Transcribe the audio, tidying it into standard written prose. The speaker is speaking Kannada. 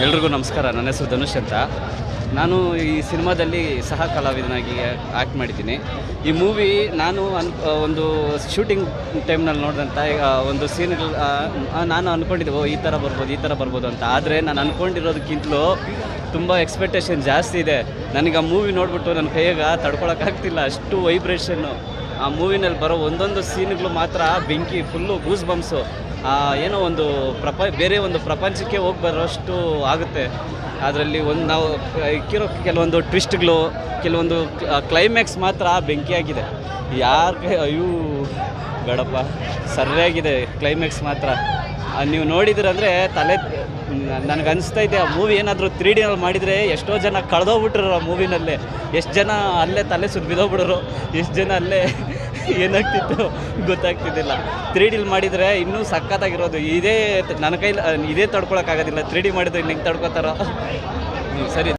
ಎಲ್ರಿಗೂ ನಮಸ್ಕಾರ. ನನ್ನ ಹೆಸರು ಧನುಷ್ ಅಂತ. ನಾನು ಈ ಸಿನಿಮಾದಲ್ಲಿ ಸಹ ಕಲಾವಿದನಾಗಿ ಆ್ಯಕ್ಟ್ ಮಾಡಿದ್ದೀನಿ. ಈ ಮೂವಿ ನಾನು ಒಂದು ಶೂಟಿಂಗ್ ಟೈಮ್ನಲ್ಲಿ ನೋಡಿದಂಥ ಒಂದು ಸೀನ್ಗಳು ನಾನು ಅಂದ್ಕೊಂಡಿದ್ದೆ ಈ ಥರ ಬರ್ಬೋದು ಅಂತ. ಆದರೆ ನಾನು ಅಂದ್ಕೊಂಡಿರೋದಕ್ಕಿಂತಲೂ ತುಂಬ ಎಕ್ಸ್ಪೆಕ್ಟೇಷನ್ ಜಾಸ್ತಿ ಇದೆ. ನನಗೆ ಆ ಮೂವಿ ನೋಡಿಬಿಟ್ಟು ನನ್ನ ಕೈಯಾಗ ತಡ್ಕೊಳಕ್ಕಾಗ್ತಿಲ್ಲ, ಅಷ್ಟು ವೈಬ್ರೇಷನ್ನು. ಆ ಮೂವಿನಲ್ಲಿ ಬರೋ ಒಂದೊಂದು ಸೀನ್ಗಳು ಮಾತ್ರ ಬೆಂಕಿ, ಫುಲ್ಲು ಗೂಸ್ ಬಂಪ್ಸು. ಏನೋ ಒಂದು ಬೇರೆ ಒಂದು ಪ್ರಪಂಚಕ್ಕೆ ಹೋಗಿ ಬರೋಷ್ಟು ಆಗುತ್ತೆ. ಅದರಲ್ಲಿ ನಾವು ಇಕ್ಕಿರೋ ಕೆಲವೊಂದು ಟ್ವಿಸ್ಟ್ಗಳು, ಕೆಲವೊಂದು ಕ್ಲೈಮ್ಯಾಕ್ಸ್ ಮಾತ್ರ ಬೆಂಕಿಯಾಗಿದೆ. ಅಯ್ಯೋ ಗಡಪ್ಪ, ಸರಿಯಾಗಿದೆ ಕ್ಲೈಮ್ಯಾಕ್ಸ್ ಮಾತ್ರ. ನೀವು ನೋಡಿದ್ರಂದರೆ ನನಗನ್ನಿಸ್ತೈತೆ ಆ ಮೂವಿ ಏನಾದರೂ 3Dನಲ್ಲಿ ಮಾಡಿದರೆ ಎಷ್ಟೋ ಜನ ಕಳೆದೋಗ್ಬಿಟ್ರು ಆ ಮೂವಿನಲ್ಲೇ. ಎಷ್ಟು ಜನ ಅಲ್ಲೇ ತಲೆ ಸುತ್ತ ಬಿದ್ದೋಗ್ಬಿಡೋರು, ಎಷ್ಟು ಜನ ಅಲ್ಲೇ ಏನಾಗ್ತಿತ್ತು ಗೊತ್ತಾಗ್ತಿದ್ದಿಲ್ಲ. 3Dಲಿ ಮಾಡಿದರೆ ಇನ್ನೂ ಸಖತ್ತಾಗಿರೋದು. ಇದೇ ನನ್ನ ಕೈಲಿ ಇದೇ ತಡ್ಕೊಳಕ್ಕಾಗೋದಿಲ್ಲ. 3D ಮಾಡಿದ್ರೆ ಹಿಂಗೆ ತಡ್ಕೊತಾರೋ ಸರಿ.